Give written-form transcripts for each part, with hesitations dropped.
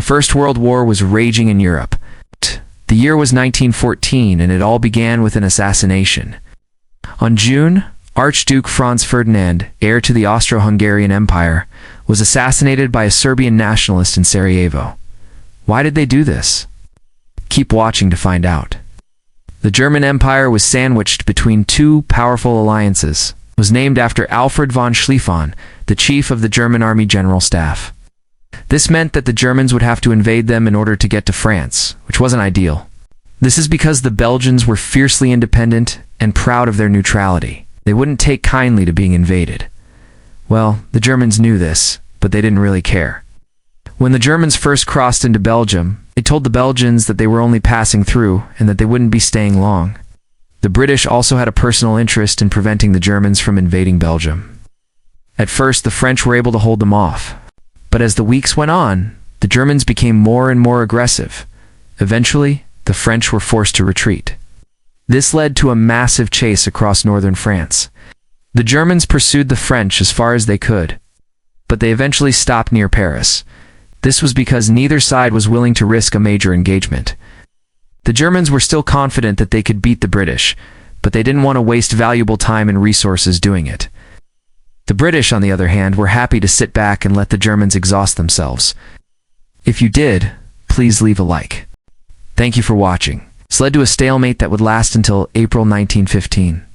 First World War was raging in Europe. The year was 1914, and it all began with an assassination. On June, Archduke Franz Ferdinand, heir to the Austro-Hungarian Empire, was assassinated by a Serbian nationalist in Sarajevo. Why did they do this? Keep watching to find out. The German Empire was sandwiched between two powerful alliances. It was named after Alfred von Schlieffen, the chief of the German Army General Staff. This meant that the Germans would have to invade them in order to get to France, which wasn't ideal. This is because the Belgians were fiercely independent and proud of their neutrality. They wouldn't take kindly to being invaded. Well, the Germans knew this, but they didn't really care. When the Germans first crossed into Belgium, they told the Belgians that they were only passing through and that they wouldn't be staying long. The British also had a personal interest in preventing the Germans from invading Belgium. At first, the French were able to hold them off. But as the weeks went on, the Germans became more and more aggressive. Eventually, the French were forced to retreat. This led to a massive chase across northern France. The Germans pursued the French as far as they could, but they eventually stopped near Paris. This was because neither side was willing to risk a major engagement. The Germans were still confident that they could beat the British, but they didn't want to waste valuable time and resources doing it. The British, on the other hand, were happy to sit back and let the Germans exhaust themselves. If you did, please leave a like. Thank you for watching. This led to a stalemate that would last until April 1915.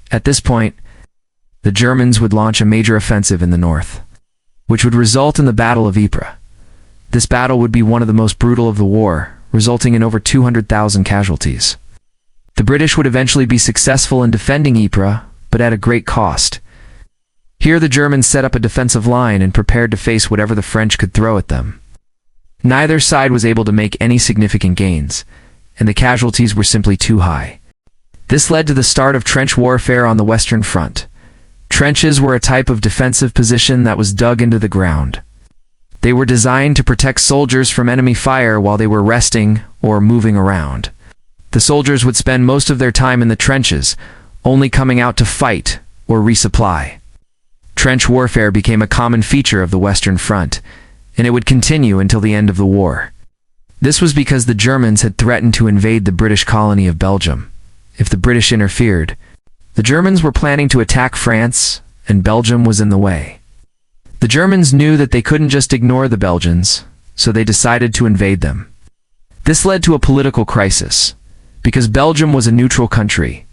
At this point, the Germans would launch a major offensive in the north, which would result in the Battle of Ypres. This battle would be one of the most brutal of the war, resulting in over 200,000 casualties. The British would eventually be successful in defending Ypres, but at a great cost. Here the Germans set up a defensive line and prepared to face whatever the French could throw at them. Neither side was able to make any significant gains, and the casualties were simply too high. This led to the start of trench warfare on the Western Front. Trenches were a type of defensive position that was dug into the ground. They were designed to protect soldiers from enemy fire while they were resting or moving around. The soldiers would spend most of their time in the trenches, only coming out to fight or resupply. Trench warfare became a common feature of the Western Front, and it would continue until the end of the war. This was because the Germans had threatened to invade the British colony of Belgium. If the British interfered, the Germans were planning to attack France, and Belgium was in the way. The Germans knew that they couldn't just ignore the Belgians, so they decided to invade them. This led to a political crisis, because Belgium was a neutral country.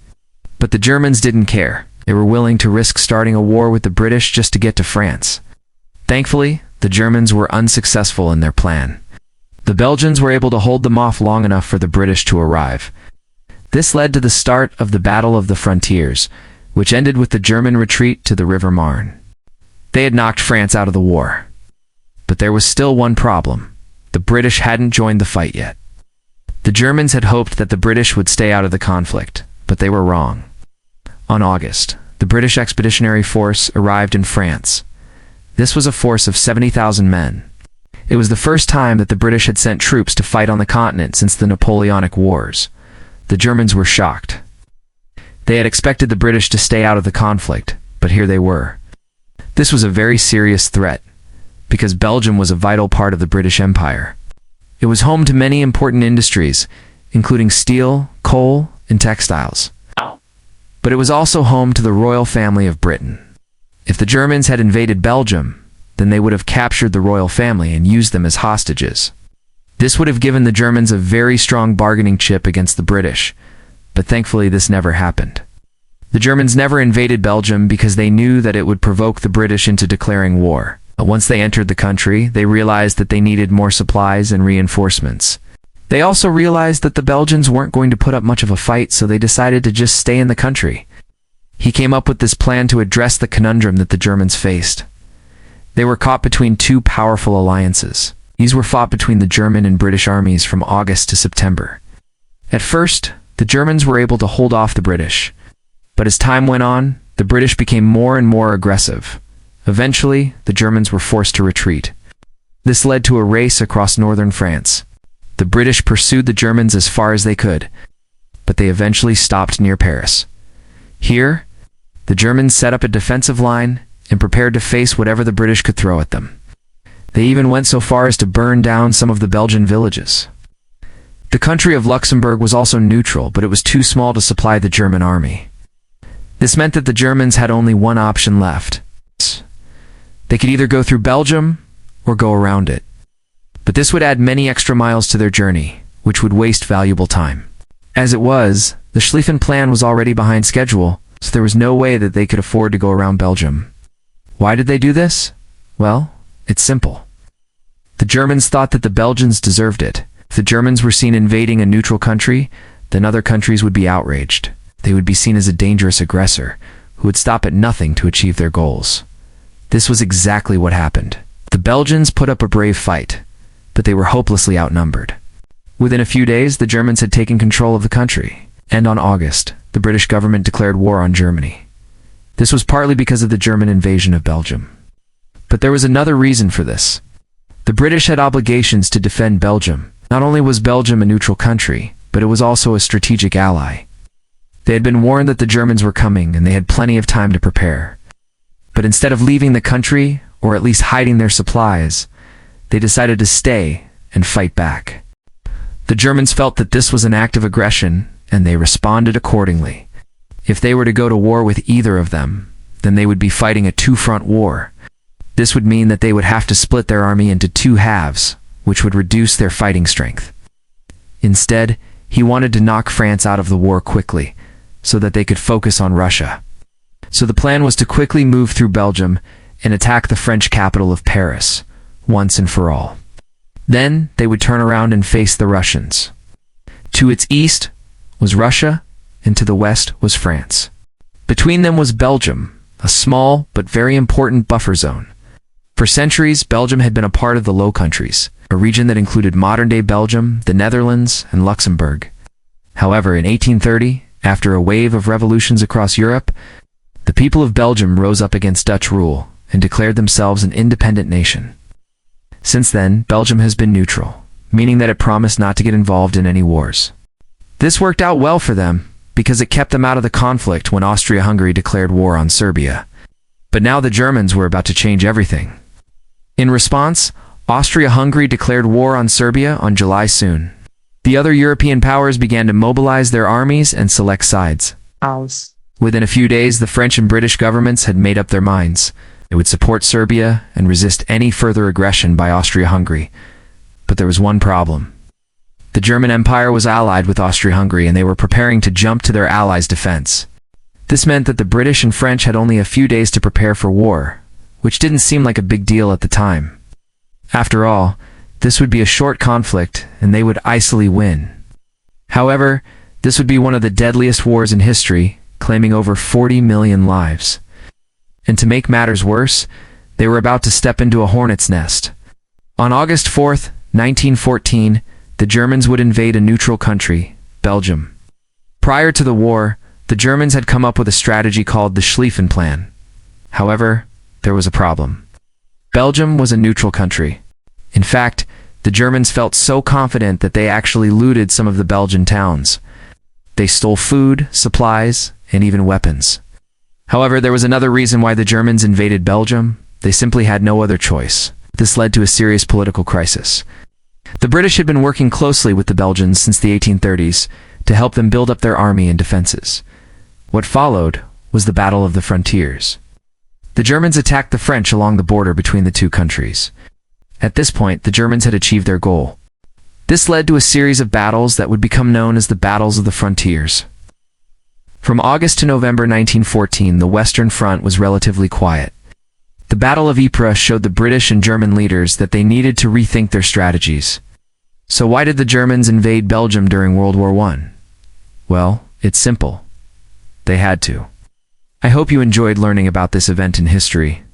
But the Germans didn't care. They were willing to risk starting a war with the British just to get to France. Thankfully, the Germans were unsuccessful in their plan. The Belgians were able to hold them off long enough for the British to arrive. This led to the start of the Battle of the Frontiers, which ended with the German retreat to the River Marne. They had knocked France out of the war. But there was still one problem. The British hadn't joined the fight yet. The Germans had hoped that the British would stay out of the conflict, but they were wrong. On August, the British Expeditionary Force arrived in France. This was a force of 70,000 men. It was the first time that the British had sent troops to fight on the continent since the Napoleonic Wars. The Germans were shocked. They had expected the British to stay out of the conflict, but here they were. This was a very serious threat, because Belgium was a vital part of the British Empire. It was home to many important industries, including steel, coal, and textiles. But it was also home to the royal family of Britain. If the Germans had invaded Belgium, then they would have captured the royal family and used them as hostages. This would have given the Germans a very strong bargaining chip against the British, but thankfully this never happened. The Germans never invaded Belgium because they knew that it would provoke the British into declaring war. Once they entered the country, they realized that they needed more supplies and reinforcements. They also realized that the Belgians weren't going to put up much of a fight, so they decided to just stay in the country. He came up with this plan to address the conundrum that the Germans faced. They were caught between two powerful alliances. These were fought between the German and British armies from August to September. At first, the Germans were able to hold off the British. But as time went on, the British became more and more aggressive. Eventually, the Germans were forced to retreat. This led to a race across northern France. The British pursued the Germans as far as they could, but they eventually stopped near Paris. Here, the Germans set up a defensive line and prepared to face whatever the British could throw at them. They even went so far as to burn down some of the Belgian villages. The country of Luxembourg was also neutral, but it was too small to supply the German army. This meant that the Germans had only one option left. They could either go through Belgium or go around it. But this would add many extra miles to their journey, which would waste valuable time. As it was, the Schlieffen Plan was already behind schedule, so there was no way that they could afford to go around Belgium. Why did they do this? Well, it's simple. The Germans thought that the Belgians deserved it. If the Germans were seen invading a neutral country, then other countries would be outraged. They would be seen as a dangerous aggressor, who would stop at nothing to achieve their goals. This was exactly what happened. The Belgians put up a brave fight, but they were hopelessly outnumbered. Within a few days, the Germans had taken control of the country, and on August, the British government declared war on Germany. This was partly because of the German invasion of Belgium. But there was another reason for this. The British had obligations to defend Belgium. Not only was Belgium a neutral country, but it was also a strategic ally. They had been warned that the Germans were coming, and they had plenty of time to prepare. But instead of leaving the country, or at least hiding their supplies, they decided to stay and fight back. The Germans felt that this was an act of aggression, and they responded accordingly. If they were to go to war with either of them, then they would be fighting a two-front war. This would mean that they would have to split their army into two halves, which would reduce their fighting strength. Instead, he wanted to knock France out of the war quickly, so that they could focus on Russia. So the plan was to quickly move through Belgium and attack the French capital of Paris, once and for all. Then they would turn around and face the Russians. To its east was Russia, and to the west was France. Between them was Belgium, a small but very important buffer zone. For centuries, Belgium had been a part of the Low Countries, a region that included modern-day Belgium, the Netherlands, and Luxembourg. However, in 1830, after a wave of revolutions across Europe, the people of Belgium rose up against Dutch rule and declared themselves an independent nation. Since then, Belgium has been neutral, meaning that it promised not to get involved in any wars. This worked out well for them, because it kept them out of the conflict when Austria-Hungary declared war on Serbia. But now the Germans were about to change everything. In response, Austria-Hungary declared war on Serbia on July soon. The other European powers began to mobilize their armies and select sides. Within a few days, the French and British governments had made up their minds. They would support Serbia and resist any further aggression by Austria-Hungary. But there was one problem. The German Empire was allied with Austria-Hungary, and they were preparing to jump to their allies' defense. This meant that the British and French had only a few days to prepare for war, which didn't seem like a big deal at the time. After all, this would be a short conflict, and they would easily win. However, this would be one of the deadliest wars in history, claiming over 40 million lives. And to make matters worse, they were about to step into a hornet's nest. On August 4th, 1914, the Germans would invade a neutral country, Belgium. Prior to the war, the Germans had come up with a strategy called the Schlieffen Plan. However, there was a problem. Belgium was a neutral country. In fact, the Germans felt so confident that they actually looted some of the Belgian towns. They stole food, supplies, and even weapons. However, there was another reason why the Germans invaded Belgium. They simply had no other choice. This led to a serious political crisis. The British had been working closely with the Belgians since the 1830s to help them build up their army and defenses. What followed was the Battle of the Frontiers. The Germans attacked the French along the border between the two countries. At this point, the Germans had achieved their goal. This led to a series of battles that would become known as the Battles of the Frontiers. From August to November 1914, the Western Front was relatively quiet. The Battle of Ypres showed the British and German leaders that they needed to rethink their strategies. So why did the Germans invade Belgium during World War I? Well, it's simple. They had to. I hope you enjoyed learning about this event in history.